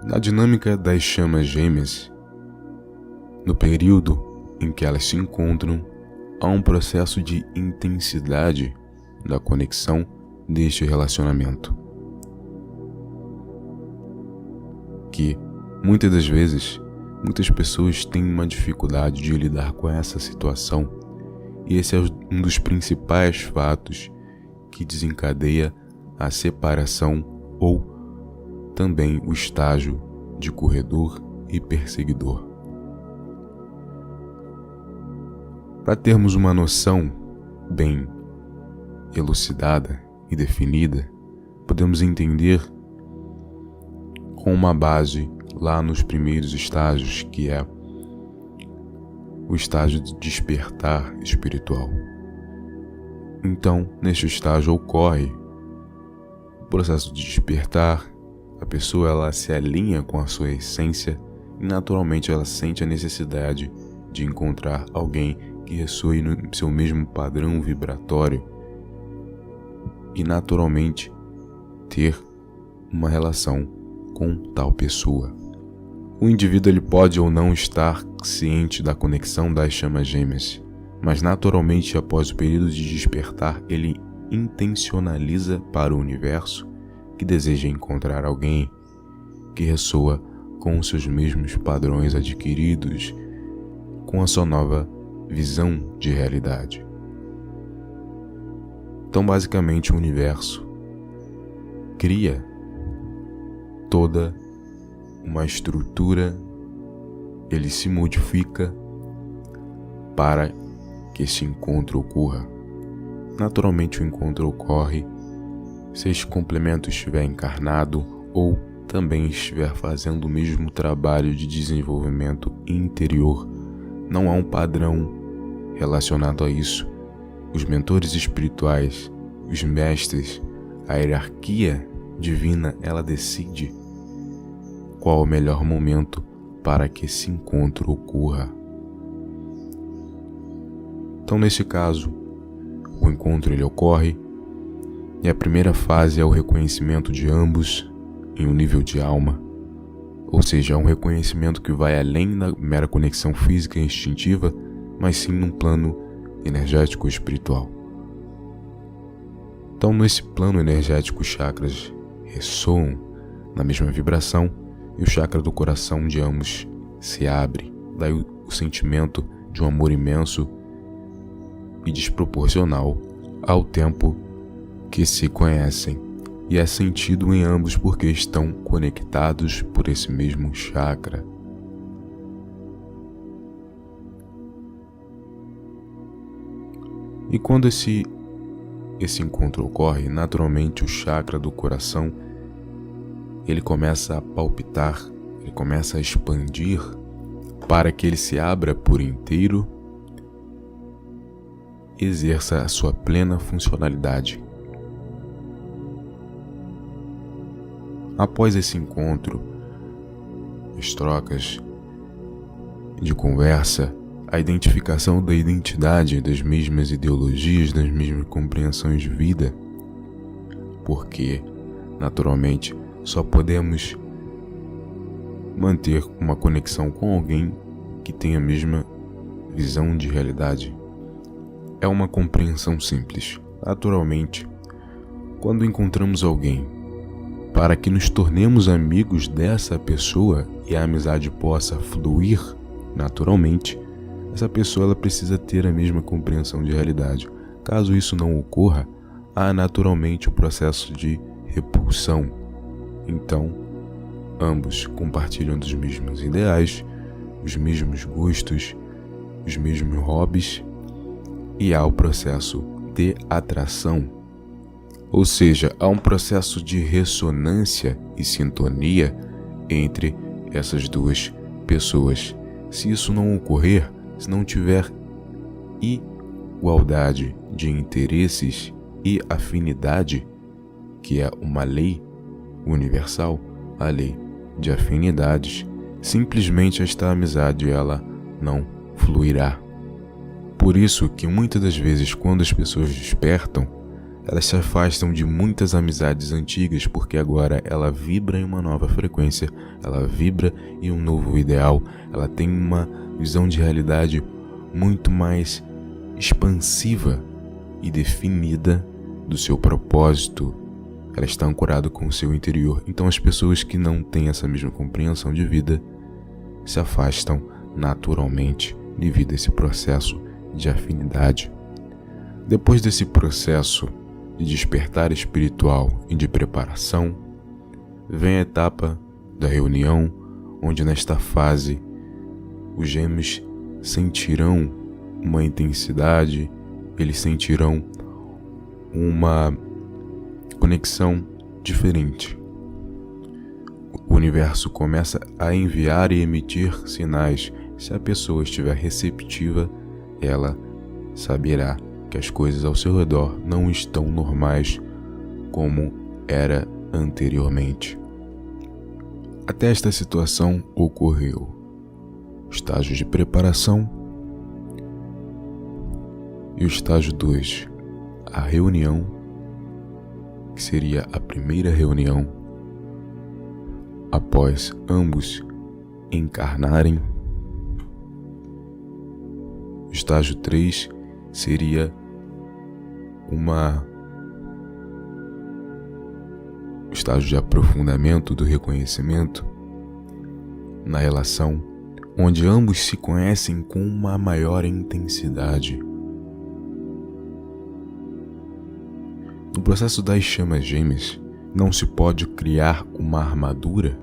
Na dinâmica das chamas gêmeas, no período em que elas se encontram, há um processo de intensidade da conexão deste relacionamento, que muitas das vezes, muitas pessoas têm uma dificuldade de lidar com essa situação, e esse é um dos principais fatos que desencadeia a separação ou também o estágio de corredor e perseguidor. Para termos uma noção bem elucidada e definida, podemos entender com uma base lá nos primeiros estágios, que é o estágio de despertar espiritual. Então, neste estágio ocorre o processo de despertar, a pessoa ela se alinha com a sua essência e naturalmente ela sente a necessidade de encontrar alguém que ressoe no seu mesmo padrão vibratório e naturalmente ter uma relação com tal pessoa. O indivíduo ele pode ou não estar ciente da conexão das chamas gêmeas, mas naturalmente após o período de despertar ele intencionaliza para o universo que deseja encontrar alguém que ressoa com os seus mesmos padrões adquiridos, com a sua nova visão de realidade. Então, basicamente, o universo cria toda uma estrutura, ele se modifica para que esse encontro ocorra. Naturalmente, o encontro ocorre se este complemento estiver encarnado ou também estiver fazendo o mesmo trabalho de desenvolvimento interior. Não há um padrão relacionado a isso. Os mentores espirituais, os mestres, a hierarquia divina, ela decide qual é o melhor momento para que esse encontro ocorra. Então, nesse caso, o encontro ele ocorre e a primeira fase é o reconhecimento de ambos em um nível de alma, ou seja, é um reconhecimento que vai além da mera conexão física e instintiva, mas sim num plano energético e espiritual. Então, nesse plano energético, os chakras ressoam na mesma vibração e o chakra do coração de ambos se abre. Daí o sentimento de um amor imenso e desproporcional ao tempo que se conhecem, e é sentido em ambos porque estão conectados por esse mesmo chakra. E quando esse encontro ocorre, naturalmente o chakra do coração ele começa a palpitar, ele começa a expandir para que ele se abra por inteiro e exerça a sua plena funcionalidade. Após esse encontro, as trocas de conversa, a identificação da identidade das mesmas ideologias, das mesmas compreensões de vida, porque, naturalmente, só podemos manter uma conexão com alguém que tenha a mesma visão de realidade. É uma compreensão simples. Naturalmente, quando encontramos alguém, para que nos tornemos amigos dessa pessoa e a amizade possa fluir naturalmente, essa pessoa ela precisa ter a mesma compreensão de realidade. Caso isso não ocorra, há naturalmente o processo de repulsão. Então, ambos compartilham dos mesmos ideais, os mesmos gostos, os mesmos hobbies, e há o processo de atração. Ou seja, há um processo de ressonância e sintonia entre essas duas pessoas. Se isso não ocorrer, se não tiver igualdade de interesses e afinidade, que é uma lei universal, a lei de afinidades, simplesmente esta amizade ela não fluirá. Por isso que muitas das vezes quando as pessoas despertam, Elas se afastam de muitas amizades antigas porque agora ela vibra em uma nova frequência, ela vibra em um novo ideal, ela tem uma visão de realidade muito mais expansiva e definida do seu propósito. Ela está ancorada com o seu interior. Então as pessoas que não têm essa mesma compreensão de vida se afastam naturalmente devido a esse processo de afinidade. Depois desse processo de despertar espiritual e de preparação, vem a etapa da reunião, onde nesta fase os gêmeos sentirão uma intensidade, eles sentirão uma conexão diferente. O universo começa a enviar e emitir sinais. Se a pessoa estiver receptiva, ela saberá que as coisas ao seu redor não estão normais como era anteriormente. Até esta situação ocorreu o estágio de preparação e o estágio 2, a reunião, que seria a primeira reunião após ambos encarnarem. O estágio 3 seria o estágio de aprofundamento do reconhecimento na relação, onde ambos se conhecem com uma maior intensidade. No processo das chamas gêmeas, não se pode criar uma armadura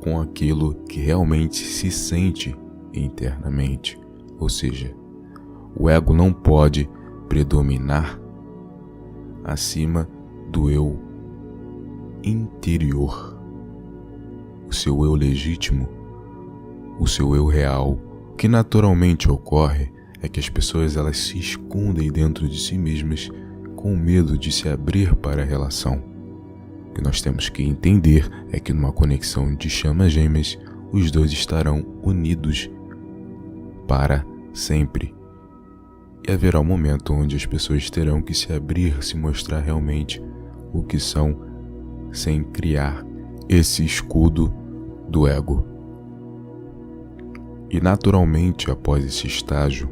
com aquilo que realmente se sente internamente, ou seja, o ego não pode predominar acima do eu interior, o seu eu legítimo, o seu eu real. O que naturalmente ocorre é que as pessoas elas se escondem dentro de si mesmas com medo de se abrir para a relação. O que nós temos que entender é que numa conexão de chamas gêmeas, os dois estarão unidos para sempre. E haverá um momento onde as pessoas terão que se abrir, se mostrar realmente o que são, sem criar esse escudo do ego. E naturalmente, após esse estágio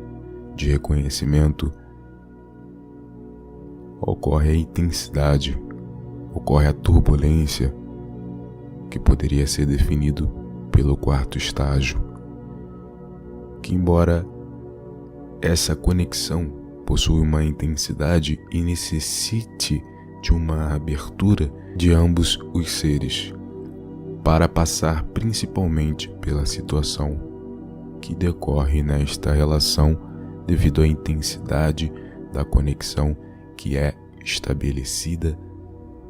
de reconhecimento, ocorre a intensidade, ocorre a turbulência, que poderia ser definido pelo quarto estágio, que embora essa conexão possui uma intensidade e necessite de uma abertura de ambos os seres, para passar principalmente pela situação que decorre nesta relação devido à intensidade da conexão que é estabelecida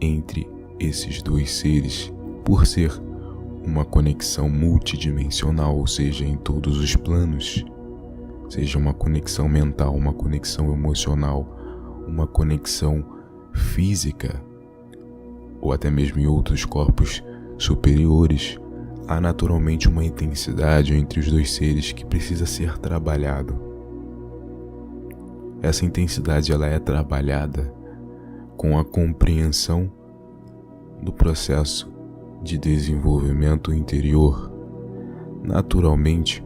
entre esses dois seres, por ser uma conexão multidimensional, ou seja, em todos os planos. Seja uma conexão mental, uma conexão emocional, uma conexão física, ou até mesmo em outros corpos superiores, há naturalmente uma intensidade entre os dois seres que precisa ser trabalhado. Essa intensidade ela é trabalhada com a compreensão do processo de desenvolvimento interior. Naturalmente,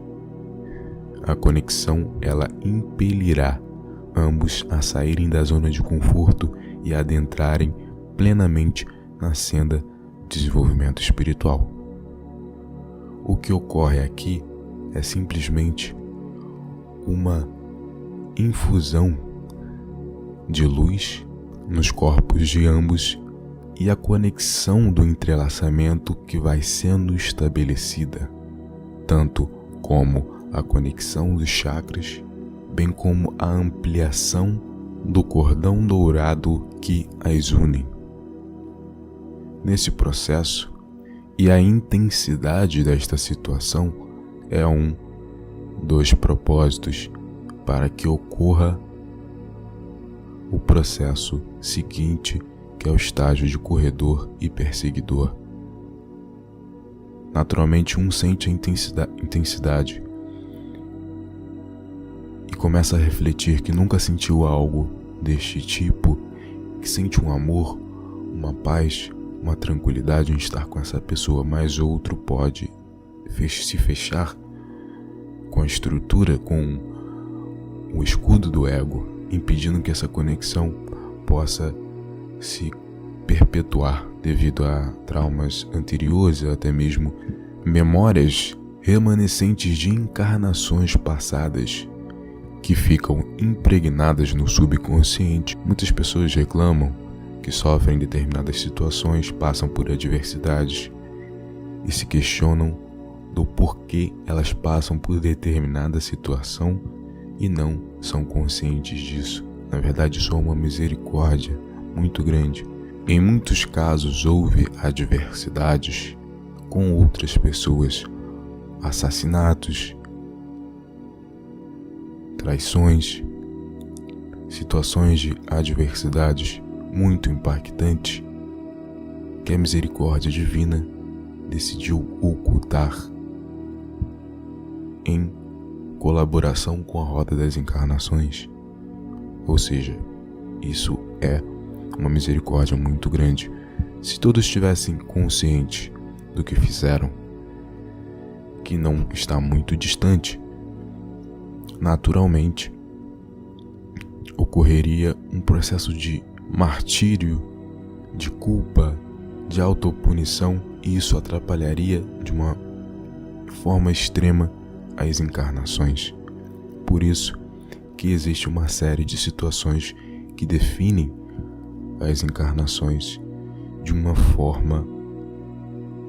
a conexão ela impelirá ambos a saírem da zona de conforto e adentrarem plenamente na senda de desenvolvimento espiritual. O que ocorre aqui é simplesmente uma infusão de luz nos corpos de ambos e a conexão do entrelaçamento que vai sendo estabelecida, tanto como a conexão dos chakras, bem como a ampliação do cordão dourado que as une. Nesse processo, e a intensidade desta situação é um dos propósitos para que ocorra o processo seguinte, que é o estágio de corredor e perseguidor. Naturalmente, um sente a intensidade e começa a refletir que nunca sentiu algo deste tipo que sente um amor, uma paz, uma tranquilidade em estar com essa pessoa, mas outro pode se fechar com a estrutura, com o escudo do ego, impedindo que essa conexão possa se perpetuar devido a traumas anteriores, até mesmo memórias remanescentes de encarnações passadas que ficam impregnadas no subconsciente. Muitas pessoas reclamam que sofrem determinadas situações, passam por adversidades e se questionam do porquê elas passam por determinada situação e não são conscientes disso. Na verdade, isso é uma misericórdia muito grande. Em muitos casos houve adversidades com outras pessoas, assassinatos, traições, situações de adversidades muito impactantes que a misericórdia divina decidiu ocultar em colaboração com a roda das encarnações. Ou seja, isso é uma misericórdia muito grande. Se todos estivessem conscientes do que fizeram, que não está muito distante, naturalmente ocorreria um processo de martírio, de culpa, de autopunição, e isso atrapalharia de uma forma extrema as encarnações. Por isso que existe uma série de situações que definem as encarnações de uma forma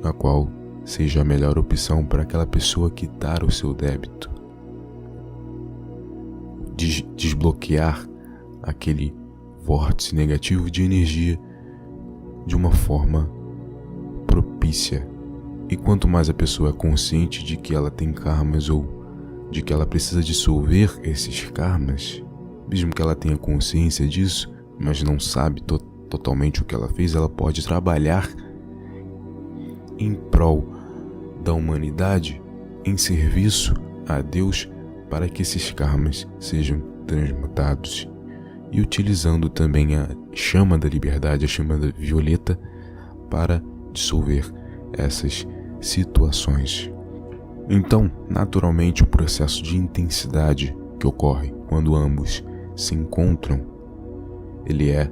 na qual seja a melhor opção para aquela pessoa quitar o seu débito, desbloquear aquele vórtice negativo de energia de uma forma propícia. E quanto mais a pessoa é consciente de que ela tem karmas ou de que ela precisa dissolver esses karmas, mesmo que ela tenha consciência disso, mas não sabe totalmente o que ela fez, ela pode trabalhar em prol da humanidade, em serviço a Deus, para que esses karmas sejam transmutados, e utilizando também a chama da liberdade, a chama da violeta, para dissolver essas situações. Então, naturalmente, o processo de intensidade que ocorre quando ambos se encontram, ele é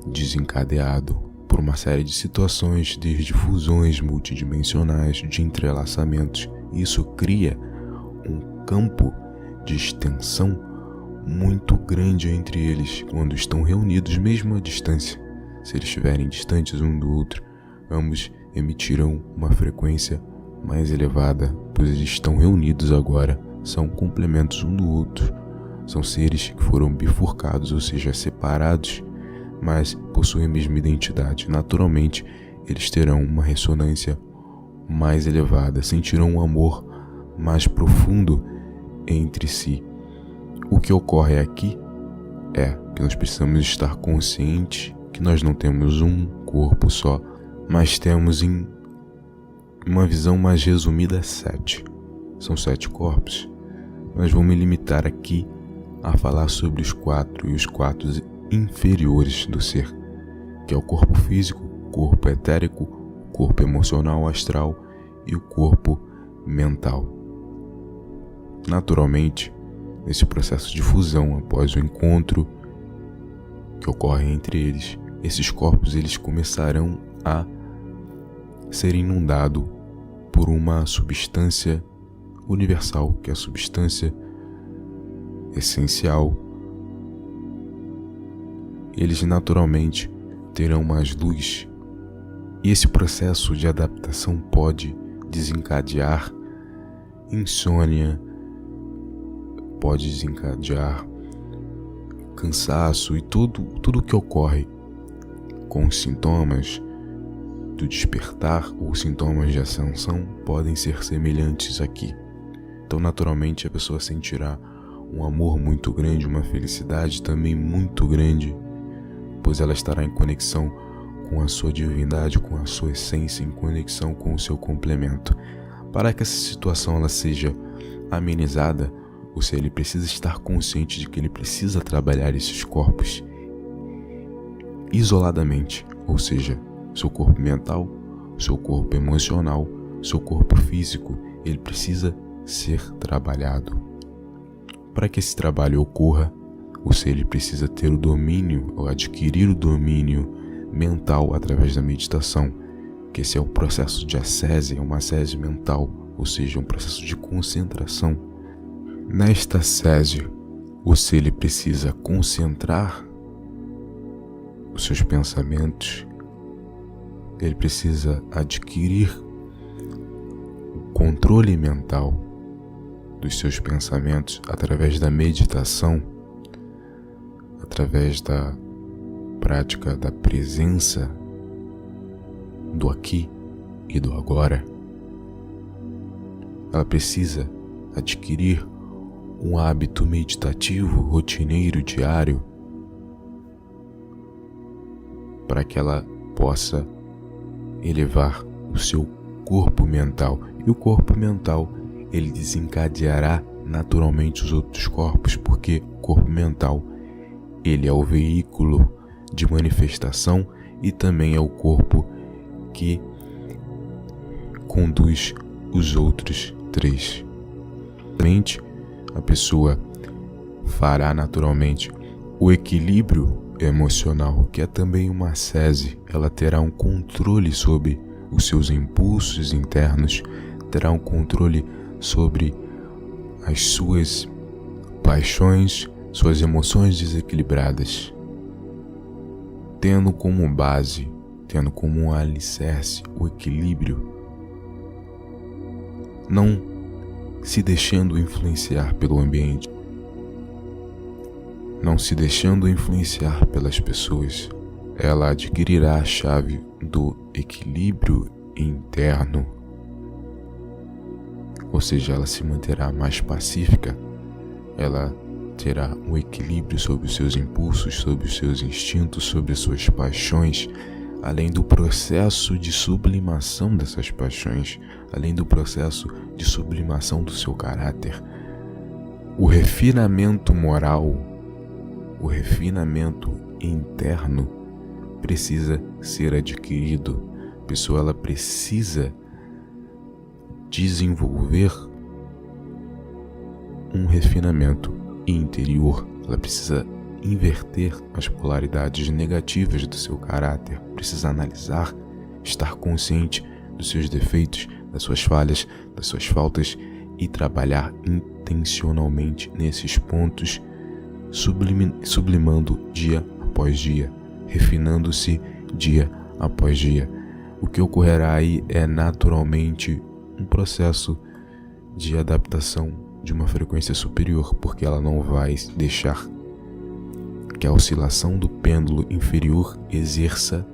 desencadeado por uma série de situações, desde fusões multidimensionais, de entrelaçamentos. Isso cria um campo de extensão muito grande entre eles quando estão reunidos, mesmo à distância. Se eles estiverem distantes um do outro, ambos emitirão uma frequência mais elevada, pois eles estão reunidos agora, são complementos um do outro, são seres que foram bifurcados, ou seja, separados, mas possuem a mesma identidade. Naturalmente, eles terão uma ressonância mais elevada, sentirão um amor mais profundo entre si. O que ocorre aqui é que nós precisamos estar conscientes que nós não temos um corpo só, mas temos em uma visão mais resumida 7. São 7 corpos, mas vou me limitar aqui a falar sobre os 4 e os 4 inferiores do ser, que é o corpo físico, o corpo etérico, o corpo emocional, astral e o corpo mental. Naturalmente, nesse processo de fusão, após o encontro que ocorre entre eles, esses corpos eles começarão a ser inundados por uma substância universal, que é a substância essencial. Eles naturalmente terão mais luz, e esse processo de adaptação pode desencadear insônia, pode desencadear cansaço e tudo o que ocorre com os sintomas do despertar ou sintomas de ascensão podem ser semelhantes aqui. Então, naturalmente, a pessoa sentirá um amor muito grande, uma felicidade também muito grande, pois ela estará em conexão com a sua divindade, com a sua essência, em conexão com o seu complemento. Para que essa situação ela seja amenizada, ou seja, ele precisa estar consciente de que ele precisa trabalhar esses corpos isoladamente, ou seja, seu corpo mental, seu corpo emocional, seu corpo físico, ele precisa ser trabalhado. Para que esse trabalho ocorra, o ser ele precisa ter o domínio, ou adquirir o domínio mental através da meditação, que esse é o processo de ascese, é uma ascese mental, ou seja, um processo de concentração. Nesta ascese, o ser ele precisa concentrar os seus pensamentos, ele precisa adquirir o controle mental dos seus pensamentos através da meditação, através da prática da presença do aqui e do agora. Ela precisa adquirir um hábito meditativo, rotineiro, diário, para que ela possa elevar o seu corpo mental. E o corpo mental, ele desencadeará naturalmente os outros corpos, porque o corpo mental, ele é o veículo de manifestação e também é o corpo que conduz os outros três. A pessoa fará naturalmente o equilíbrio emocional, que é também uma ascese. Ela terá um controle sobre os seus impulsos internos, terá um controle sobre as suas paixões, suas emoções desequilibradas, tendo como base, tendo como um alicerce o equilíbrio, não se deixando influenciar pelo ambiente, não se deixando influenciar pelas pessoas. Ela adquirirá a chave do equilíbrio interno, ou seja, ela se manterá mais pacífica, ela terá um equilíbrio sobre os seus impulsos, sobre os seus instintos, sobre as suas paixões, além do processo de sublimação dessas paixões, além do processo de sublimação do seu caráter. O refinamento moral, o refinamento interno precisa ser adquirido. A pessoa ela precisa desenvolver um refinamento interior. Ela precisa inverter as polaridades negativas do seu caráter, precisa analisar, estar consciente dos seus defeitos, das suas falhas, das suas faltas e trabalhar intencionalmente nesses pontos, sublimando dia após dia, refinando-se dia após dia. O que ocorrerá aí é naturalmente um processo de adaptação de uma frequência superior, porque ela não vai deixar que a oscilação do pêndulo inferior exerça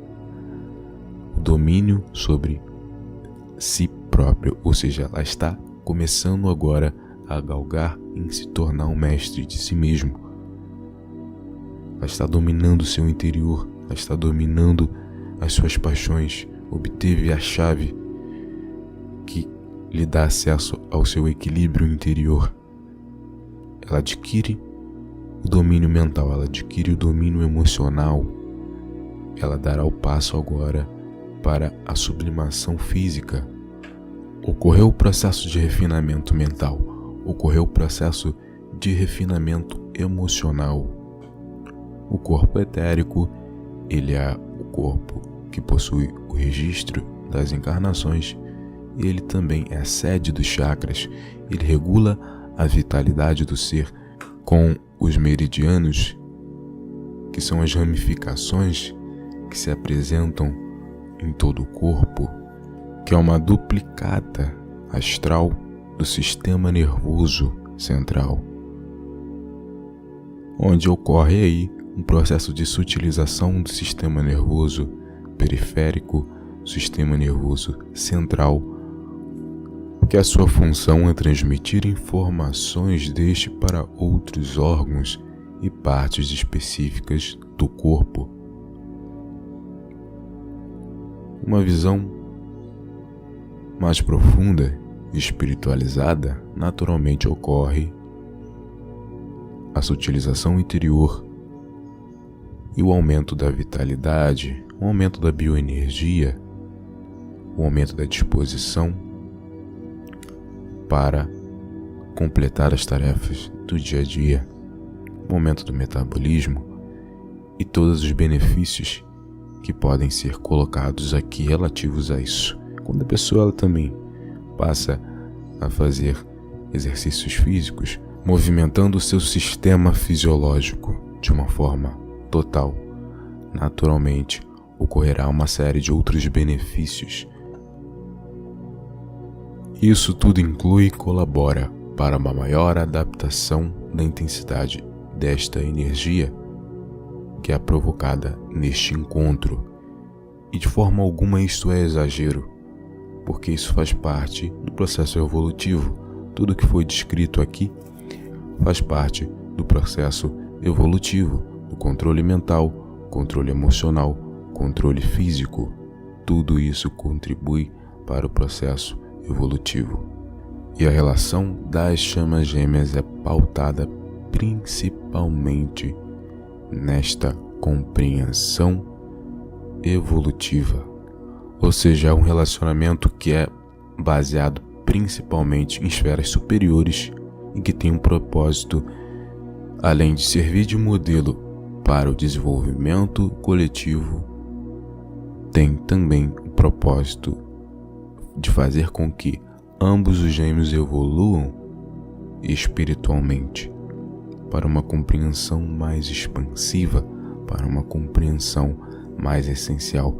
o domínio sobre si próprio, ou seja, ela está começando agora a galgar em se tornar um mestre de si mesmo. Ela está dominando o seu interior, ela está dominando as suas paixões, obteve a chave que lhe dá acesso ao seu equilíbrio interior. Ela adquire o domínio mental, ela adquire o domínio emocional, ela dará o passo agora para a sublimação física. Ocorreu o processo de refinamento mental, ocorreu o processo de refinamento emocional. O corpo etérico, ele é o corpo que possui o registro das encarnações e ele também é a sede dos chakras. Ele regula a vitalidade do ser com os meridianos, que são as ramificações que se apresentam em todo o corpo, que é uma duplicata astral do sistema nervoso central, onde ocorre aí um processo de sutilização do sistema nervoso periférico, sistema nervoso central, que a sua função é transmitir informações deste para outros órgãos e partes específicas do corpo. Uma visão mais profunda e espiritualizada naturalmente ocorre a sutilização interior e o aumento da vitalidade, o aumento da bioenergia, o aumento da disposição para completar as tarefas do dia a dia, o aumento do metabolismo e todos os benefícios que podem ser colocados aqui relativos a isso. Quando a pessoa ela também passa a fazer exercícios físicos, movimentando o seu sistema fisiológico de uma forma total, naturalmente ocorrerá uma série de outros benefícios. Isso tudo inclui e colabora para uma maior adaptação da intensidade desta energia que é provocada neste encontro. E de forma alguma isto é exagero, porque isso faz parte do processo evolutivo. Tudo que foi descrito aqui faz parte do processo evolutivo, do controle mental, controle emocional, controle físico. Tudo isso contribui para o processo evolutivo. E a relação das chamas gêmeas é pautada principalmente nesta compreensão evolutiva, ou seja, é um relacionamento que é baseado principalmente em esferas superiores e que tem um propósito, além de servir de modelo para o desenvolvimento coletivo, tem também o propósito de fazer com que ambos os gêmeos evoluam espiritualmente para uma compreensão mais expansiva, para uma compreensão mais essencial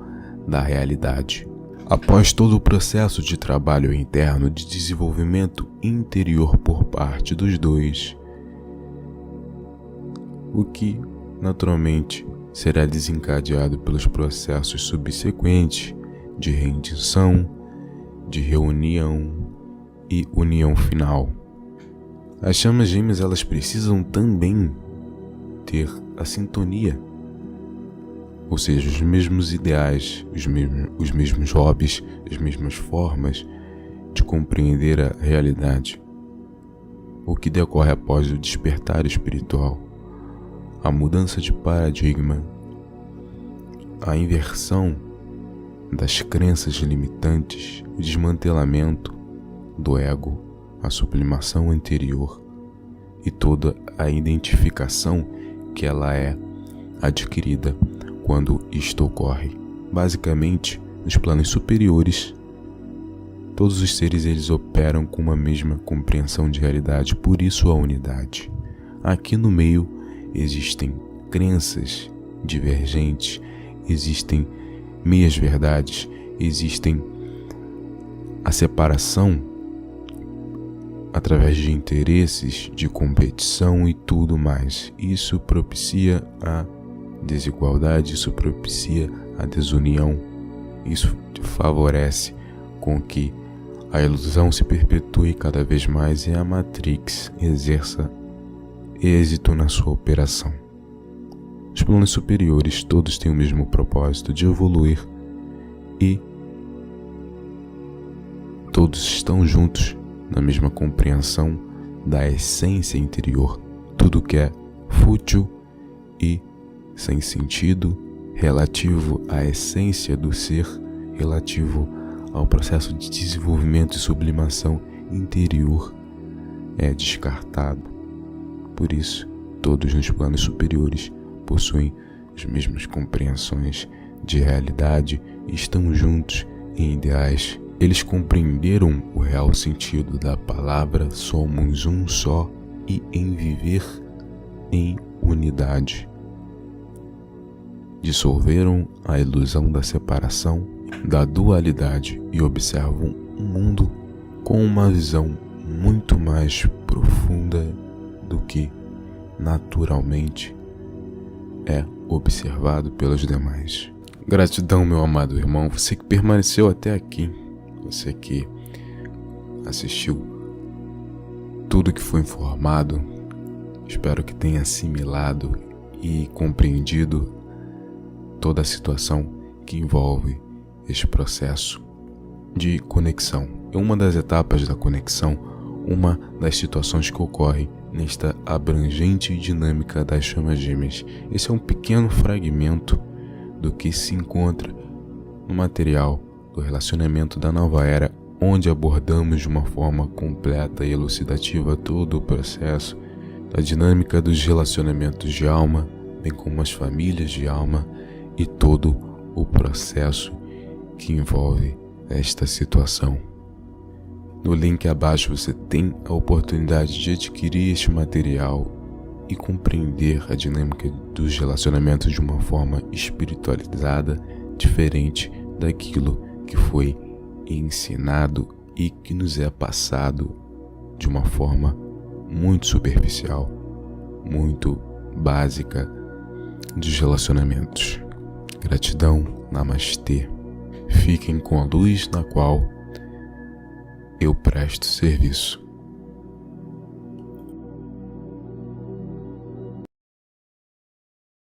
da realidade. Após todo o processo de trabalho interno, de desenvolvimento interior por parte dos dois, o que naturalmente será desencadeado pelos processos subsequentes de rendição, de reunião e união final. As chamas gêmeas elas precisam também ter a sintonia, ou seja, os mesmos ideais, os mesmos hobbies, as mesmas formas de compreender a realidade. O que decorre após o despertar espiritual, a mudança de paradigma, a inversão das crenças limitantes, o desmantelamento do ego, a sublimação interior e toda a identificação que ela é adquirida quando isto ocorre. Basicamente, nos planos superiores, todos os seres eles operam com uma mesma compreensão de realidade, por isso a unidade. Aqui no meio existem crenças divergentes, existem meias verdades, existem a separação através de interesses, de competição e tudo mais. Isso propicia a desigualdade, isso propicia a desunião, isso favorece com que a ilusão se perpetue cada vez mais e a Matrix exerça êxito na sua operação. Os planos superiores todos têm o mesmo propósito de evoluir e todos estão juntos na mesma compreensão da essência interior. Tudo que é fútil e sem sentido, relativo à essência do ser, relativo ao processo de desenvolvimento e sublimação interior, é descartado. Por isso, todos nos planos superiores possuem as mesmas compreensões de realidade e estão juntos em ideais. Eles compreenderam o real sentido da palavra somos um só e em viver em unidade. Dissolveram a ilusão da separação, da dualidade e observam um mundo com uma visão muito mais profunda do que naturalmente é observado pelos demais. Gratidão, meu amado irmão, você que permaneceu até aqui, você que assistiu tudo que foi informado. Espero que tenha assimilado e compreendido toda a situação que envolve este processo de conexão. É uma das etapas da conexão uma das situações que ocorrem nesta abrangente dinâmica das chamas gêmeas. Esse é um pequeno fragmento do que se encontra no material do Relacionamento da Nova Era, onde abordamos de uma forma completa e elucidativa todo o processo da dinâmica dos relacionamentos de alma, bem como as famílias de alma e todo o processo que envolve esta situação. No link abaixo você tem a oportunidade de adquirir este material e compreender a dinâmica dos relacionamentos de uma forma espiritualizada, diferente daquilo que foi ensinado e que nos é passado de uma forma muito superficial, muito básica dos relacionamentos. Gratidão, namastê. Fiquem com a luz na qual eu presto serviço.